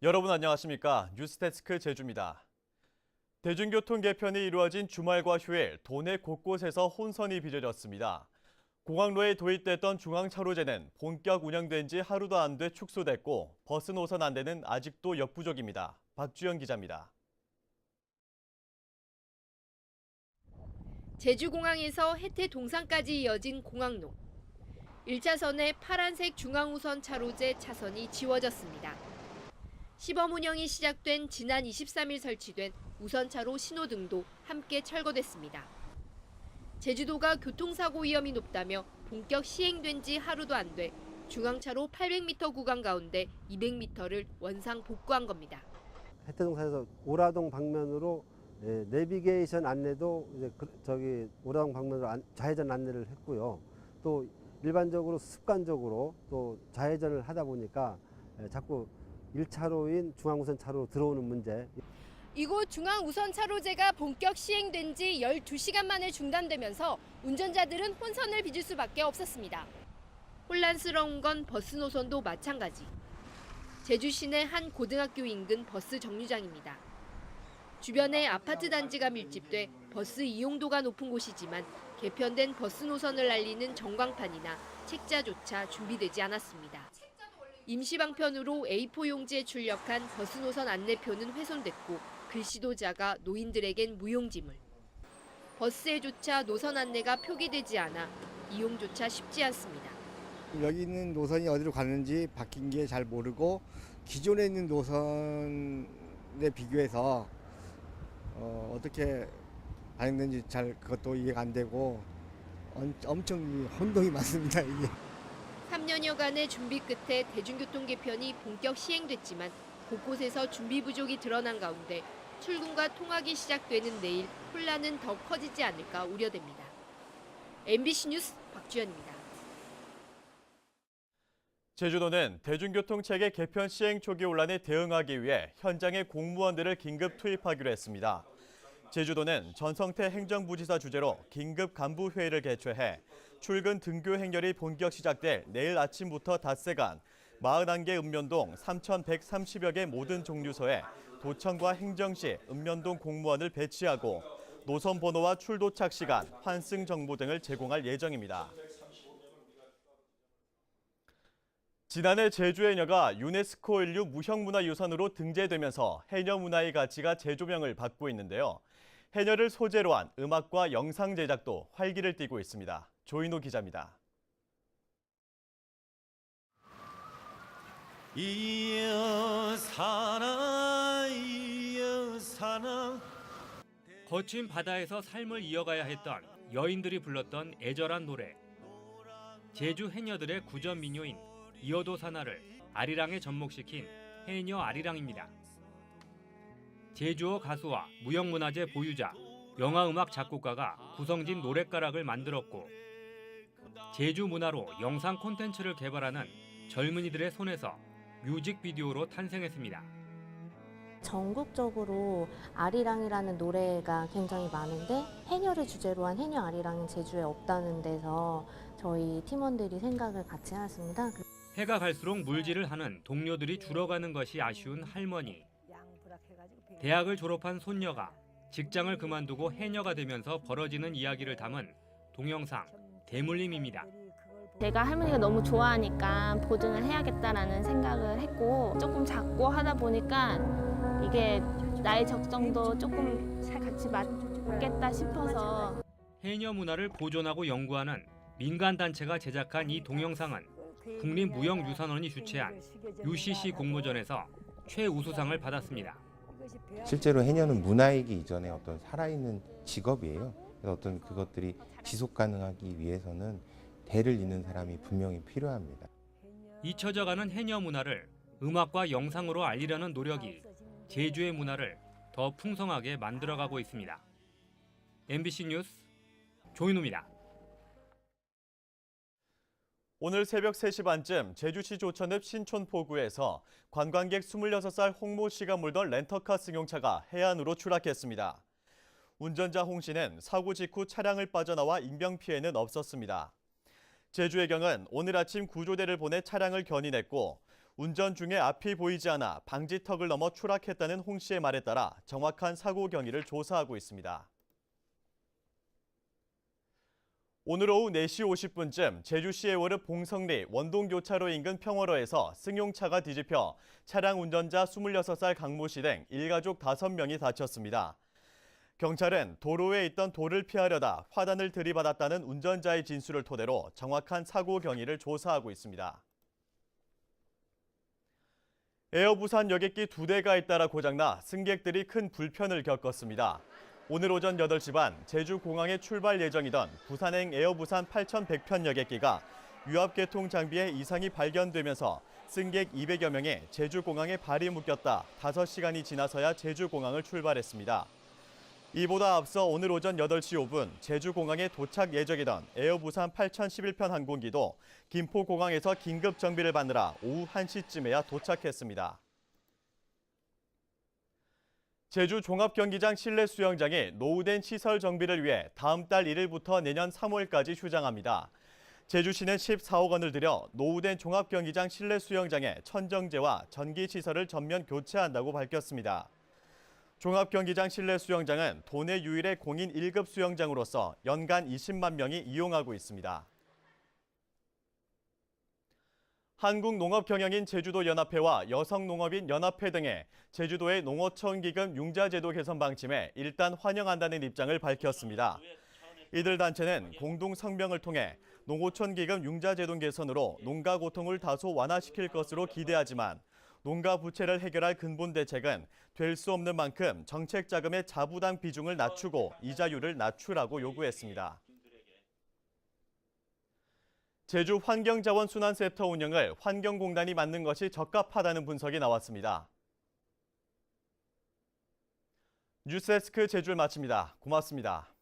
여러분 안녕하십니까? 뉴스데스크 제주입니다. 대중교통 개편이 이루어진 주말과 휴일, 도내 곳곳에서 혼선이 빚어졌습니다. 공항로에 도입됐던 중앙차로제는 본격 운영된 지 하루도 안 돼 축소됐고 버스 노선 안내는 아직도 역부족입니다. 박주영 기자입니다. 제주공항에서 해태 동산까지 이어진 공항로. 1차선의 파란색 중앙우선 차로제 차선이 지워졌습니다. 시범 운영이 시작된 지난 23일 설치된 우선차로 신호등도 함께 철거됐습니다. 제주도가 교통사고 위험이 높다며 본격 시행된 지 하루도 안 돼 중앙차로 800m 구간 가운데 200m를 원상 복구한 겁니다. 해태동산에서 오라동 방면으로 내비게이션 안내도 이제 오라동 방면으로 좌회전 안내를 했고요. 또 일반적으로 습관적으로 또 좌회전을 하다 보니까 자꾸 1차로인 중앙우선 차로로 들어오는 문제. 이곳 중앙우선 차로제가 본격 시행된 지 12시간 만에 중단되면서 운전자들은 혼선을 빚을 수밖에 없었습니다. 혼란스러운 건 버스 노선도 마찬가지. 제주 시내 한 고등학교 인근 버스 정류장입니다. 주변에 아파트 단지가 밀집돼 버스 이용도가 높은 곳이지만 개편된 버스 노선을 알리는 전광판이나 책자조차 준비되지 않았습니다. 임시 방편으로 A4 용지에 출력한 버스 노선 안내표는 훼손됐고 글씨도 작아 노인들에겐 무용지물. 버스에조차 노선 안내가 표기되지 않아 이용조차 쉽지 않습니다. 여기 있는 노선이 어디로 가는지 바뀐 게 잘 모르고 기존에 있는 노선에 비교해서 어떻게 반영된지 잘 그것도 이해가 안 되고 엄청 혼동이 많습니다. 이게. 3년여간의 준비 끝에 대중교통 개편이 본격 시행됐지만 곳곳에서 준비 부족이 드러난 가운데 출근과 통학이 시작되는 내일 혼란은 더 커지지 않을까 우려됩니다. MBC 뉴스 박주연입니다. 제주도는 대중교통 체계 개편 시행 초기 혼란에 대응하기 위해 현장에 공무원들을 긴급 투입하기로 했습니다. 제주도는 전성태 행정부지사 주재로 긴급 간부회의를 개최해 출근 등교 행렬이 본격 시작될 내일 아침부터 닷새간 41개 읍면동 3,130여 개 모든 종류소에 도청과 행정시, 읍면동 공무원을 배치하고 노선 번호와 출도착 시간, 환승 정보 등을 제공할 예정입니다. 지난해 제주 해녀가 유네스코 인류 무형문화유산으로 등재되면서 해녀 문화의 가치가 재조명을 받고 있는데요. 해녀를 소재로 한 음악과 영상 제작도 활기를 띠고 있습니다. 조인호 기자입니다. 이어 사나 거친 바다에서 삶을 이어가야 했던 여인들이 불렀던 애절한 노래. 제주 해녀들의 구전 민요인 이어도 사나를 아리랑에 접목시킨 해녀 아리랑입니다. 제주어 가수와 무형문화재 보유자, 영화음악 작곡가가 구성진 노랫가락을 만들었고 제주 문화로 영상 콘텐츠를 개발하는 젊은이들의 손에서 뮤직비디오로 탄생했습니다. 전국적으로 아리랑이라는 노래가 굉장히 많은데 해녀를 주제로 한 해녀 아리랑은 제주에 없다는 데서 저희 팀원들이 생각을 같이 했습니다. 해가 갈수록 물질을 하는 동료들이 줄어가는 것이 아쉬운 할머니. 대학을 졸업한 손녀가 직장을 그만두고 해녀가 되면서 벌어지는 이야기를 담은 동영상 대물림입니다. 제가 할머니가 너무 좋아하니까 보증을 해야겠다라는 생각을 했고 조금 작고 하다 보니까 이게 나의 적성도 조금 같이 맞겠다 싶어서 해녀 문화를 보존하고 연구하는 민간단체가 제작한 이 동영상은 국립무형유산원이 주최한 UCC 공모전에서 최우수상을 받았습니다. 실제로 해녀는 문화이기 이전에 어떤 살아있는 직업이에요. 그래서 어떤 그것들이 지속 가능하기 위해서는 대를 잇는 사람이 분명히 필요합니다. 잊혀져가는 해녀 문화를 음악과 영상으로 알리려는 노력이 제주의 문화를 더 풍성하게 만들어가고 있습니다. MBC 뉴스 조인호입니다. 오늘 새벽 3시 반쯤 제주시 조천읍 신촌포구에서 관광객 26살 홍모 씨가 몰던 렌터카 승용차가 해안으로 추락했습니다. 운전자 홍 씨는 사고 직후 차량을 빠져나와 인명피해는 없었습니다. 제주해경은 오늘 아침 구조대를 보내 차량을 견인했고 운전 중에 앞이 보이지 않아 방지턱을 넘어 추락했다는 홍 씨의 말에 따라 정확한 사고 경위를 조사하고 있습니다. 오늘 오후 4시 50분쯤 제주시 애월읍 봉성리 원동교차로 인근 평월호에서 승용차가 뒤집혀 차량 운전자 26살 강모 씨 등 일가족 5명이 다쳤습니다. 경찰은 도로에 있던 돌을 피하려다 화단을 들이받았다는 운전자의 진술을 토대로 정확한 사고 경위를 조사하고 있습니다. 에어부산 여객기 2대가 잇따라 고장나 승객들이 큰 불편을 겪었습니다. 오늘 오전 8시 반 제주공항에 출발 예정이던 부산행 에어부산 8100편 여객기가 유압계통 장비에 이상이 발견되면서 승객 200여 명이 제주공항에 발이 묶였다 5시간이 지나서야 제주공항을 출발했습니다. 이보다 앞서 오늘 오전 8시 5분 제주공항에 도착 예정이던 에어부산 8011편 항공기도 김포공항에서 긴급 정비를 받느라 오후 1시쯤에야 도착했습니다. 제주 종합경기장 실내 수영장이 노후된 시설 정비를 위해 다음 달 1일부터 내년 3월까지 휴장합니다. 제주시는 14억 원을 들여 노후된 종합경기장 실내 수영장의 천정재와 전기시설을 전면 교체한다고 밝혔습니다. 종합경기장 실내 수영장은 도내 유일의 공인 1급 수영장으로서 연간 20만 명이 이용하고 있습니다. 한국농업경영인 제주도연합회와 여성농업인연합회 등의 제주도의 농어촌 기금 융자제도 개선 방침에 일단 환영한다는 입장을 밝혔습니다. 이들 단체는 공동 성명을 통해 농어촌 기금 융자제도 개선으로 농가 고통을 다소 완화시킬 것으로 기대하지만 농가 부채를 해결할 근본 대책은 될 수 없는 만큼 정책 자금의 자부담 비중을 낮추고 이자율을 낮추라고 요구했습니다. 제주 환경자원순환센터 운영을 환경공단이 맡는 것이 적합하다는 분석이 나왔습니다. 뉴스데스크 제주를 마칩니다. 고맙습니다.